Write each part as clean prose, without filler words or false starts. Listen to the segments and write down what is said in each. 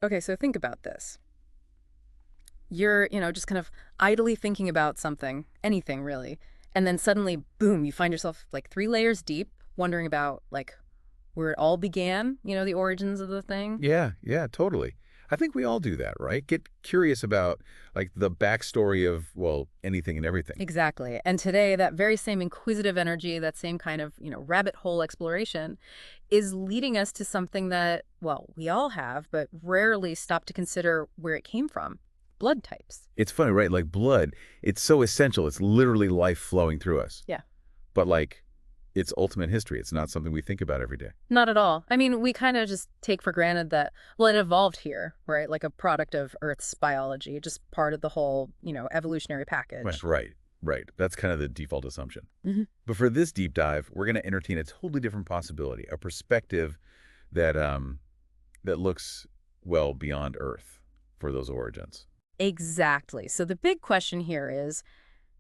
Okay, so think about this. You're, just kind of idly thinking about something, anything really, and then suddenly, boom, you find yourself like 3 layers deep, wondering about like where it all began, the origins of the thing. Yeah, yeah, totally. I think we all do that, right? Get curious about like the backstory of, well, anything and everything. Exactly. And today, that very same inquisitive energy, that same kind of, rabbit hole exploration is leading us to something that, well, we all have, but rarely stop to consider where it came from. Blood types. It's funny, right? Like blood, it's so essential. It's literally life flowing through us. Yeah. But like, it's ultimate history. It's not something we think about every day. Not at all. I mean, we kind of just take for granted that, well, it evolved here, right? Like a product of Earth's biology, just part of the whole, evolutionary package. Right, right. That's kind of the default assumption. Hmm. But for this deep dive, we're going to entertain a totally different possibility, a perspective that that looks well beyond Earth for those origins. Exactly. So the big question here is,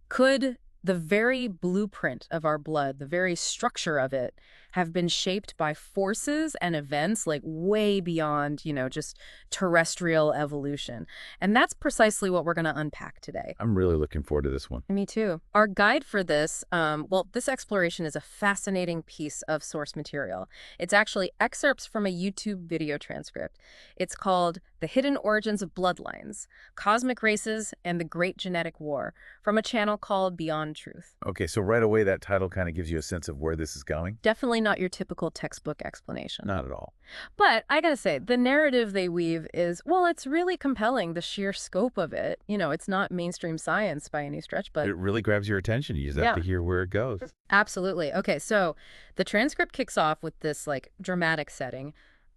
could the very blueprint of our blood, the very structure of it, have been shaped by forces and events like way beyond, just terrestrial evolution? And that's precisely what we're going to unpack today. I'm really looking forward to this one. Me too. Our guide for this, well, this exploration is a fascinating piece of source material. It's actually excerpts from a YouTube video transcript. It's called The Hidden Origins of Bloodlines, Cosmic Races and the Great Genetic War, from a channel called Beyond Truth. Okay, so right away that title kind of gives you a sense of where this is going? Definitely not your typical textbook explanation. Not at all. But I gotta say, the narrative they weave is, well, it's really compelling, the sheer scope of it. It's not mainstream science by any stretch, but It really grabs your attention. You just have yeah. to hear where it goes. Absolutely. Okay, so the transcript kicks off with this like dramatic setting.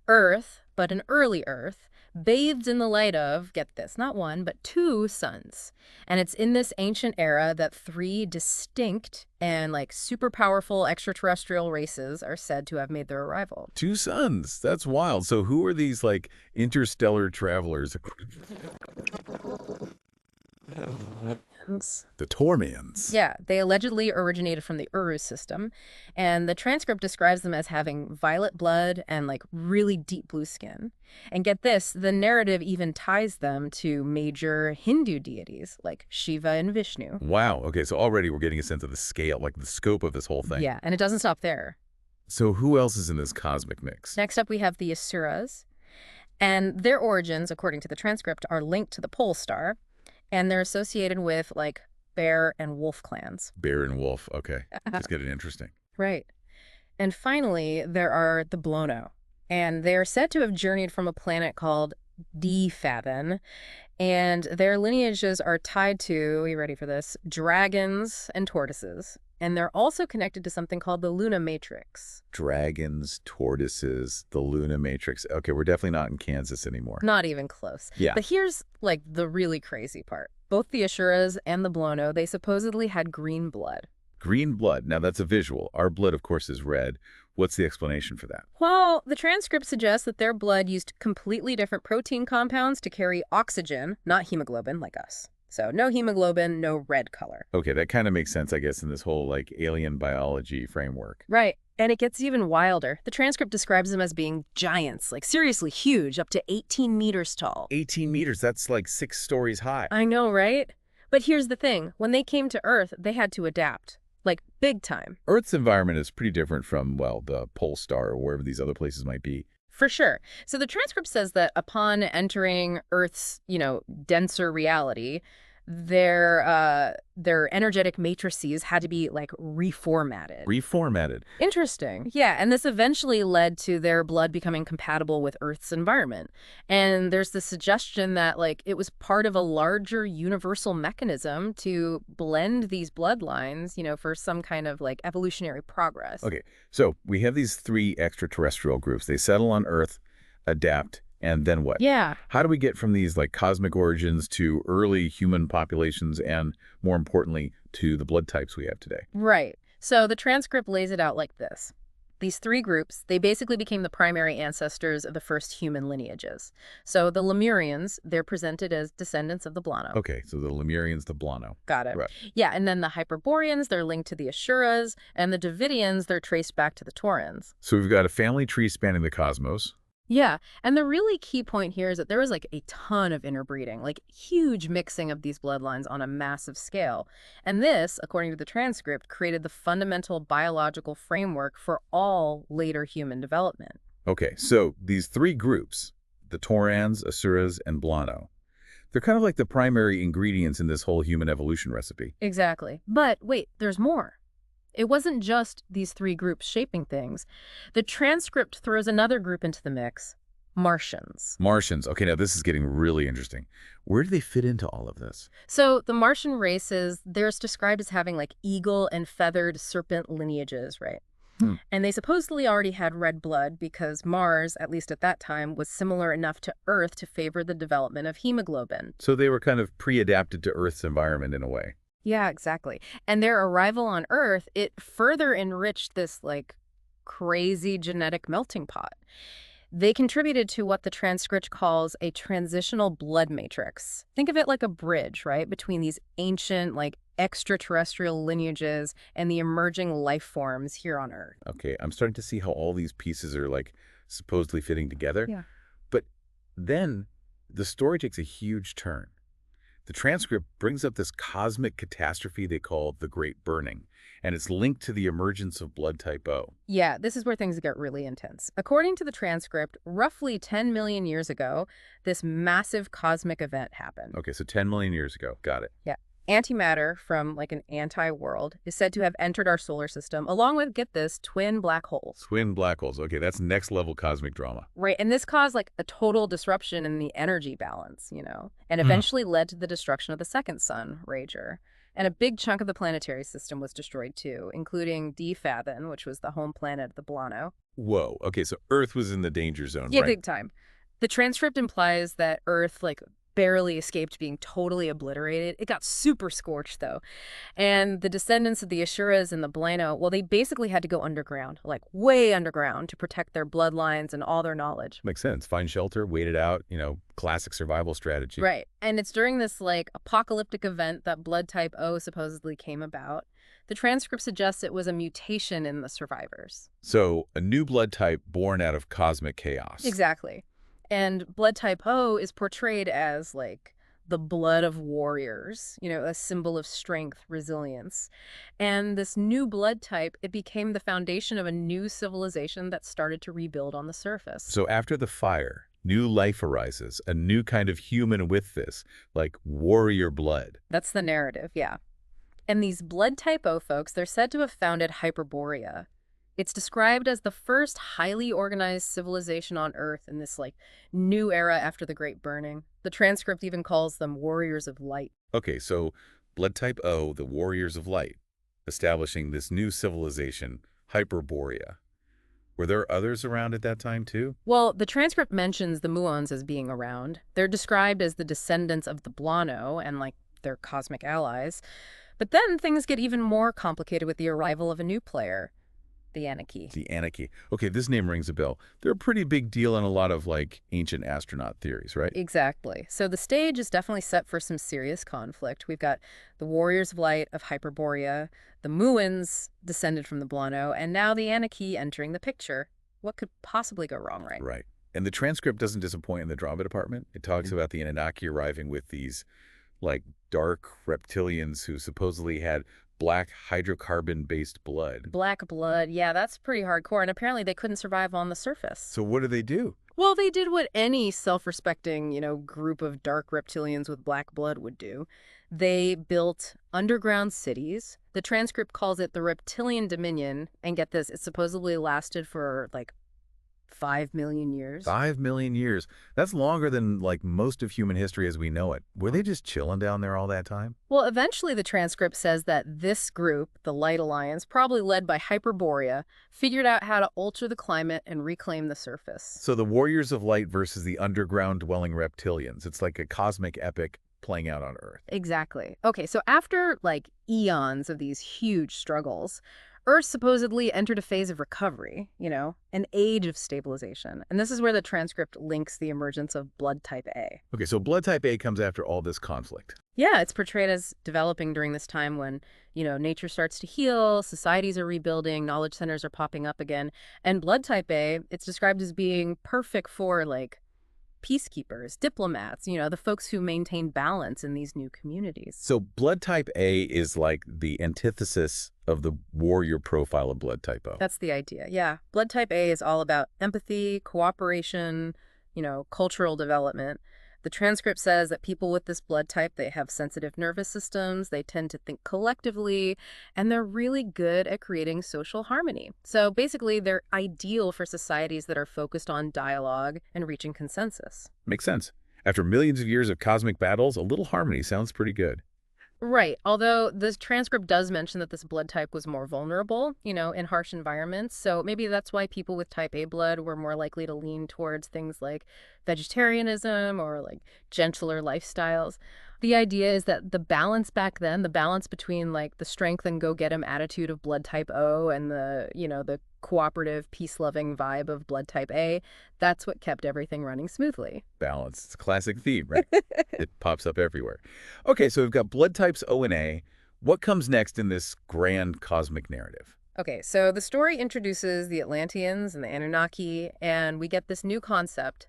Earth, but an early Earth, bathed in the light of, get this, not one, but 2 suns. And it's in this ancient era that 3 distinct and like super powerful extraterrestrial races are said to have made their arrival. 2 suns. That's wild. So who are these like interstellar travelers? The Tormians. Yeah, they allegedly originated from the Uru system, and the transcript describes them as having violet blood and like really deep blue skin. And get this, the narrative even ties them to major Hindu deities like Shiva and Vishnu. Wow. Okay, so already we're getting a sense of the scale, like the scope of this whole thing. Yeah, and it doesn't stop there. So who else is in this cosmic mix? Next up, we have the Asuras, and their origins, according to the transcript, are linked to the pole star, and they're associated with like bear and wolf clans. Bear and wolf. Okay, let's get it interesting. Right. And finally, there are the Blono, and they are said to have journeyed from a planet called D-Fathon, and their lineages are tied to, are you ready for this, dragons and tortoises. And they're also connected to something called the Luna Matrix. Dragons, tortoises, the Luna Matrix. Okay, we're definitely not in Kansas anymore. Not even close. Yeah. But here's like the really crazy part. Both the Asuras and the Blono, they supposedly had green blood. Green blood. Now that's a visual. Our blood, of course, is red. What's the explanation for that? Well, the transcript suggests that their blood used completely different protein compounds to carry oxygen, not hemoglobin like us. So no hemoglobin, no red color. Okay, that kind of makes sense, I guess, in this whole like alien biology framework. Right. And it gets even wilder. The transcript describes them as being giants, like seriously huge, up to 18 meters tall. 18 meters, that's like 6 stories high. I know, right? But here's the thing. When they came to Earth, they had to adapt. Like, big time. Earth's environment is pretty different from, well, the pole star or wherever these other places might be. For sure. So the transcript says that upon entering Earth's, denser reality, their energetic matrices had to be like reformatted. Reformatted. Interesting. Yeah, and this eventually led to their blood becoming compatible with Earth's environment. And there's the suggestion that like it was part of a larger universal mechanism to blend these bloodlines, for some kind of like evolutionary progress. Okay, so we have these 3 extraterrestrial groups. They settle on Earth, adapt, and then what? Yeah. How do we get from these like cosmic origins to early human populations and, more importantly, to the blood types we have today? Right. So the transcript lays it out like this. These 3 groups, they basically became the primary ancestors of the first human lineages. So the Lemurians, they're presented as descendants of the Blono. Okay, so the Lemurians, the Blono. Got it. Right. Yeah, and then the Hyperboreans, they're linked to the Asuras, and the Davidians, they're traced back to the Taurans. So we've got a family tree spanning the cosmos. Yeah, and the really key point here is that there was like a ton of interbreeding, like huge mixing of these bloodlines on a massive scale. And this, according to the transcript, created the fundamental biological framework for all later human development. Okay, so these three groups, the Taurans, Asuras, and Blano, they're kind of like the primary ingredients in this whole human evolution recipe. Exactly. But wait, there's more. It wasn't just these three groups shaping things. The transcript throws another group into the mix, Martians. Martians. Okay, now this is getting really interesting. Where do they fit into all of this? So the Martian races, they're described as having like eagle and feathered serpent lineages, right? Hmm. And they supposedly already had red blood because Mars, at least at that time, was similar enough to Earth to favor the development of hemoglobin. So they were kind of pre-adapted to Earth's environment in a way. Yeah, exactly. And their arrival on Earth, it further enriched this like crazy genetic melting pot. They contributed to what the transcript calls a transitional blood matrix. Think of it like a bridge, right, between these ancient, like extraterrestrial lineages and the emerging life forms here on Earth. Okay, I'm starting to see how all these pieces are like supposedly fitting together. Yeah. But then the story takes a huge turn. The transcript brings up this cosmic catastrophe they call the Great Burning, and it's linked to the emergence of blood type O. Yeah, this is where things get really intense. According to the transcript, roughly 10 million years ago, this massive cosmic event happened. Okay, so 10 million years ago. Got it. Yeah. Antimatter from like an anti-world is said to have entered our solar system, along with, get this, twin black holes. Twin black holes. Okay, that's next level cosmic drama. Right, and this caused like a total disruption in the energy balance, and eventually led to the destruction of the second sun, Rager. And a big chunk of the planetary system was destroyed too, including D-Fathon, which was the home planet of the Blano. Whoa. Okay, so Earth was in the danger zone, Yeah, right? big time. The transcript implies that Earth, like, barely escaped being totally obliterated. It got super scorched, though. And the descendants of the Asuras and the Blano, well, they basically had to go underground, like way underground, to protect their bloodlines and all their knowledge. Makes sense. Find shelter, wait it out, classic survival strategy. Right. And it's during this, like, apocalyptic event that blood type O supposedly came about. The transcript suggests it was a mutation in the survivors. So, a new blood type born out of cosmic chaos. Exactly. And blood type O is portrayed as, like, the blood of warriors, a symbol of strength, resilience. And this new blood type, it became the foundation of a new civilization that started to rebuild on the surface. So after the fire, new life arises, a new kind of human with this, like warrior blood. That's the narrative, yeah. And these blood type O folks, they're said to have founded Hyperborea. It's described as the first highly organized civilization on Earth in this, like, new era after the Great Burning. The transcript even calls them warriors of light. Okay, so blood type O, the warriors of light, establishing this new civilization, Hyperborea. Were there others around at that time too? Well, the transcript mentions the muons as being around. They're described as the descendants of the Blano and, like, their cosmic allies. But then things get even more complicated with the arrival of a new player. The Anunnaki. The Anunnaki. Okay, this name rings a bell. They're a pretty big deal in a lot of, like, ancient astronaut theories, right? Exactly. So the stage is definitely set for some serious conflict. We've got the Warriors of Light of Hyperborea, the Muons descended from the Blano, and now the Anunnaki entering the picture. What could possibly go wrong, right? Right. And the transcript doesn't disappoint in the drama department. It talks about the Anunnaki arriving with these, like, dark reptilians who supposedly had black hydrocarbon-based blood. Black blood, yeah, that's pretty hardcore, and apparently they couldn't survive on the surface. So what do they do? Well, they did what any self-respecting, group of dark reptilians with black blood would do. They built underground cities. The transcript calls it the Reptilian Dominion, and get this, it supposedly lasted for, like, 5 million years. 5 million years. That's longer than, like, most of human history as we know it. Were they just chilling down there all that time? Well, eventually the transcript says that this group, the Light Alliance, probably led by Hyperborea, figured out how to alter the climate and reclaim the surface. So the Warriors of Light versus the underground-dwelling reptilians. It's like a cosmic epic playing out on Earth. Exactly. Okay, so after, like, eons of these huge struggles, Earth supposedly entered a phase of recovery, an age of stabilization. And this is where the transcript links the emergence of blood type A. Okay, so blood type A comes after all this conflict. Yeah, it's portrayed as developing during this time when, nature starts to heal, societies are rebuilding, knowledge centers are popping up again. And blood type A, it's described as being perfect for, like, peacekeepers, diplomats, the folks who maintain balance in these new communities. So blood type A is like the antithesis of the warrior profile of blood type O. That's the idea, yeah. Blood type A is all about empathy, cooperation, cultural development. The transcript says that people with this blood type, they have sensitive nervous systems, they tend to think collectively, and they're really good at creating social harmony. So basically, they're ideal for societies that are focused on dialogue and reaching consensus. Makes sense. After millions of years of cosmic battles, a little harmony sounds pretty good. Right. Although this transcript does mention that this blood type was more vulnerable, in harsh environments. So maybe that's why people with type A blood were more likely to lean towards things like vegetarianism or like gentler lifestyles. The idea is that the balance back then, the balance between like the strength and go get 'em attitude of blood type O and the cooperative, peace-loving vibe of blood type A, that's what kept everything running smoothly. Balance. It's a classic theme, right? It pops up everywhere. Okay, so we've got blood types O and A. What comes next in this grand cosmic narrative? Okay, so the story introduces the Atlanteans and the Anunnaki, and we get this new concept,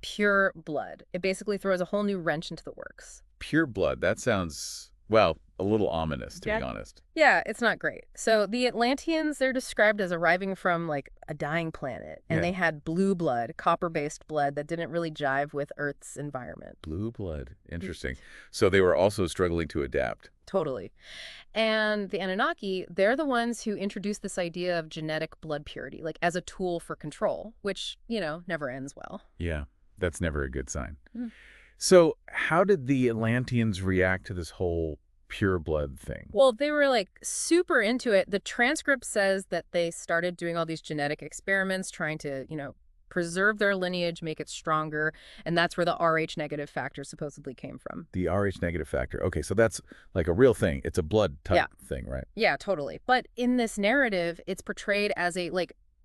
pure blood. It basically throws a whole new wrench into the works. Pure blood. That sounds, well, a little ominous, to Yeah. be honest. Yeah, it's not great. So the Atlanteans, they're described as arriving from like a dying planet, and Yeah. they had blue blood, copper-based blood that didn't really jive with Earth's environment. Blue blood. Interesting. So they were also struggling to adapt. Totally. And the Anunnaki, they're the ones who introduced this idea of genetic blood purity, like as a tool for control, which, never ends well. Yeah, that's never a good sign. Mm. So how did the Atlanteans react to this whole pure blood thing? Well, they were like super into it. The transcript says that they started doing all these genetic experiments, trying to, preserve their lineage, make it stronger. And that's where the Rh negative factor supposedly came from. The Rh negative factor. Okay, so that's like a real thing. It's a blood type thing, right? Yeah, totally. But in this narrative, it's portrayed as a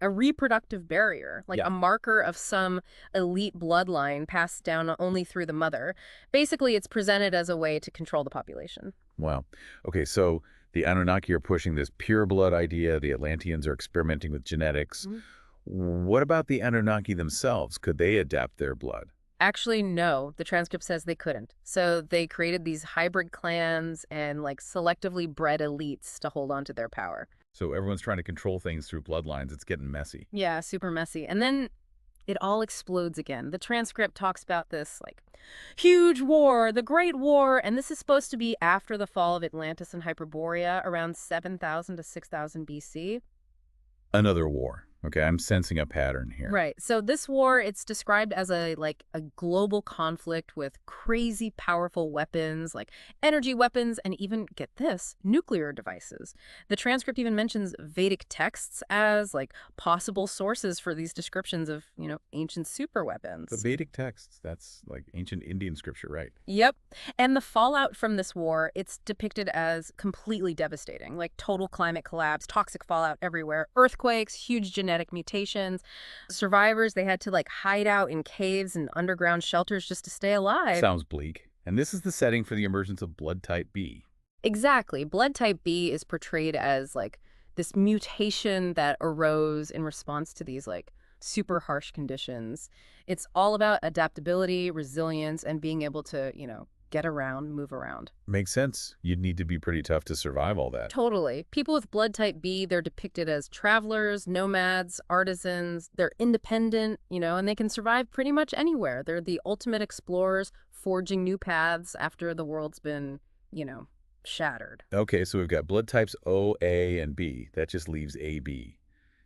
reproductive barrier, like Yeah. a marker of some elite bloodline passed down only through the mother. Basically, it's presented as a way to control the population. Wow. Okay, so the Anunnaki are pushing this pure blood idea. The Atlanteans are experimenting with genetics. Mhm. What about the Anunnaki themselves? Could they adapt their blood? Actually, no. The transcript says they couldn't. So they created these hybrid clans and like selectively bred elites to hold on to their power. So everyone's trying to control things through bloodlines. It's getting messy. Yeah, super messy. And then it all explodes again. The transcript talks about this like huge war, the Great War, and this is supposed to be after the fall of Atlantis and Hyperborea around 7,000 to 6,000 BC. Another war. Okay, I'm sensing a pattern here. Right. So this war, it's described as a global conflict with crazy powerful weapons, like energy weapons, and even, get this, nuclear devices. The transcript even mentions Vedic texts as like possible sources for these descriptions of, ancient super weapons. The Vedic texts, that's like ancient Indian scripture, right? Yep. And the fallout from this war, it's depicted as completely devastating, like total climate collapse, toxic fallout everywhere, earthquakes, huge genetic mutations. Survivors, they had to like hide out in caves and underground shelters just to stay alive. Sounds bleak. And this is the setting for the emergence of blood type B. Exactly. Blood type B is portrayed as like this mutation that arose in response to these like super harsh conditions. It's all about adaptability, resilience, and being able to, get around, move around. Makes sense. You'd need to be pretty tough to survive all that. Totally. People with blood type B, they're depicted as travelers, nomads, artisans. They're independent, and they can survive pretty much anywhere. They're the ultimate explorers, forging new paths after the world's been, shattered. Okay, so we've got blood types O, A, and B. That just leaves AB.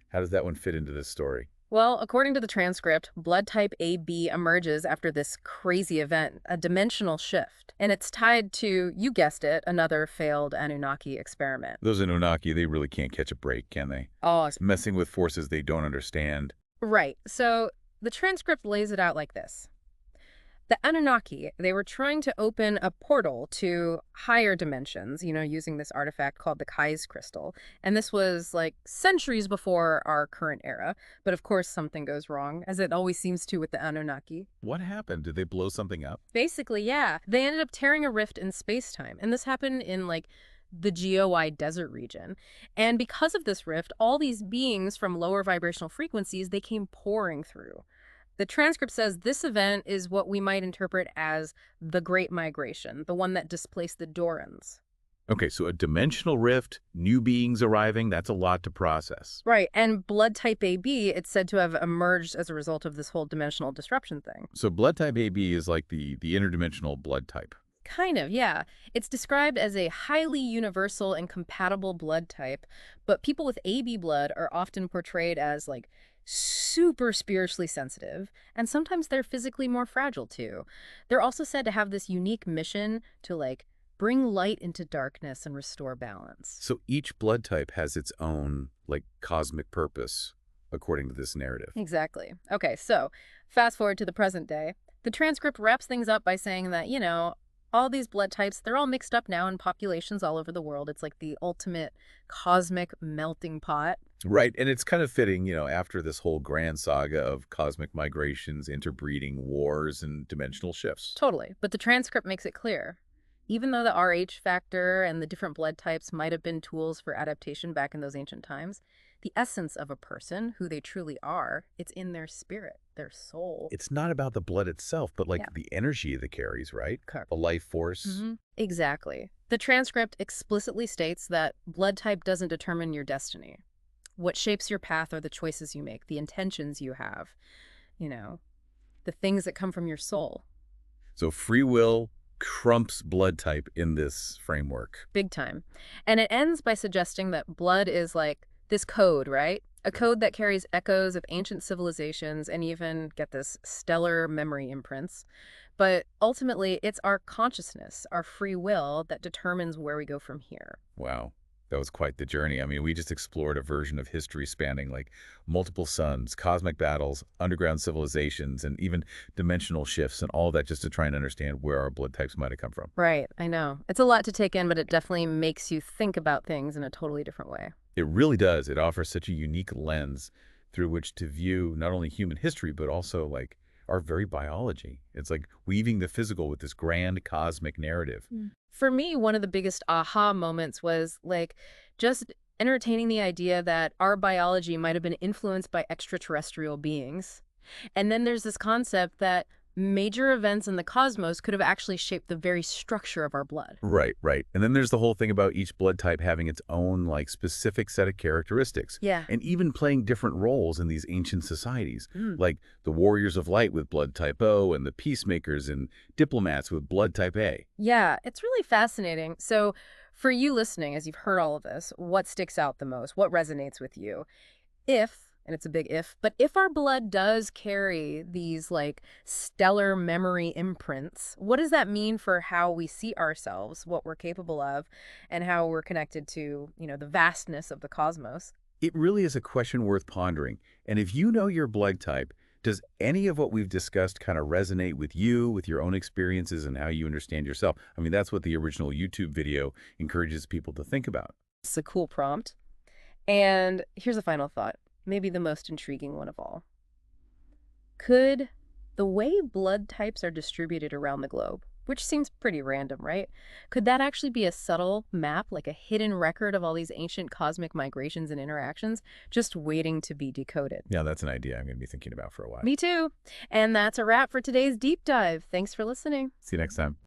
How does that one fit into this story? Well, according to the transcript, blood type AB emerges after this crazy event, a dimensional shift. And it's tied to, you guessed it, another failed Anunnaki experiment. Those Anunnaki, they really can't catch a break, can they? Oh, Messing with forces they don't understand. right. So the transcript lays it out like this. The Anunnaki, they were trying to open a portal to higher dimensions, using this artifact called the Kai's crystal. And this was like centuries before our current era. But of course, something goes wrong, as it always seems to with the Anunnaki. What happened? Did they blow something up? Basically, yeah, they ended up tearing a rift in space-time. And this happened in like the GOI desert region. And because of this rift, all these beings from lower vibrational frequencies, they came pouring through. The transcript says this event is what we might interpret as the Great Migration, the one that displaced the Dorans. Okay, so a dimensional rift, new beings arriving, that's a lot to process. Right, and blood type AB, it's said to have emerged as a result of this whole dimensional disruption thing. So blood type AB is like the interdimensional blood type. Kind of, yeah. It's described as a highly universal and compatible blood type, but people with AB blood are often portrayed as like super spiritually sensitive, and sometimes they're physically more fragile too. They're also said to have this unique mission to like bring light into darkness and restore balance. So each blood type has its own, like, cosmic purpose, according to this narrative. Exactly. Okay, so fast forward to the present day. The transcript wraps things up by saying that, all these blood types, they're all mixed up now in populations all over the world. It's like the ultimate cosmic melting pot. Right, and it's kind of fitting, after this whole grand saga of cosmic migrations, interbreeding, wars, and dimensional shifts. Totally. But the transcript makes it clear. Even though the RH factor and the different blood types might have been tools for adaptation back in those ancient times, the essence of a person, who they truly are, it's in their spirit, their soul. It's not about the blood itself, but like Yeah. the energy that carries, right? Correct. The life force. Exactly. The transcript explicitly states that blood type doesn't determine your destiny. What shapes your path are the choices you make, the intentions you have, you know, the things that come from your soul. So free will trumps blood type in this framework. Big time. And it ends by suggesting that blood is like this code, right? A code that carries echoes of ancient civilizations and even, get this, stellar memory imprints. But ultimately, it's our consciousness, our free will, that determines where we go from here. Wow. That was quite the journey. I mean, we just explored a version of history spanning like multiple suns, cosmic battles, underground civilizations, and even dimensional shifts and all of that just to try and understand where our blood types might have come from. Right, I know. It's a lot to take in, but it definitely makes you think about things in a totally different way. It really does. It offers such a unique lens through which to view not only human history, but also like our very biology. It's like weaving the physical with this grand cosmic narrative. For me, one of the biggest aha moments was like just entertaining the idea that our biology might have been influenced by extraterrestrial beings. And then there's this concept that major events in the cosmos could have actually shaped the very structure of our blood. Right, right. And then there's the whole thing about each blood type having its own like specific set of characteristics. Yeah. And even playing different roles in these ancient societies, like the warriors of light with blood type O and the peacemakers and diplomats with blood type A. Yeah, it's really fascinating. So for you listening, as you've heard all of this, what sticks out the most? What resonates with you? If, and it's a big if, but if our blood does carry these like stellar memory imprints, what does that mean for how we see ourselves, what we're capable of, and how we're connected to, the vastness of the cosmos? It really is a question worth pondering. And if you know your blood type, does any of what we've discussed kind of resonate with you, with your own experiences and how you understand yourself? I mean, that's what the original YouTube video encourages people to think about. It's a cool prompt. And here's a final thought, maybe the most intriguing one of all. Could the way blood types are distributed around the globe, which seems pretty random, right? Could that actually be a subtle map, like a hidden record of all these ancient cosmic migrations and interactions, just waiting to be decoded? Yeah, that's an idea I'm going to be thinking about for a while. Me too. And that's a wrap for today's deep dive. Thanks for listening. See you next time.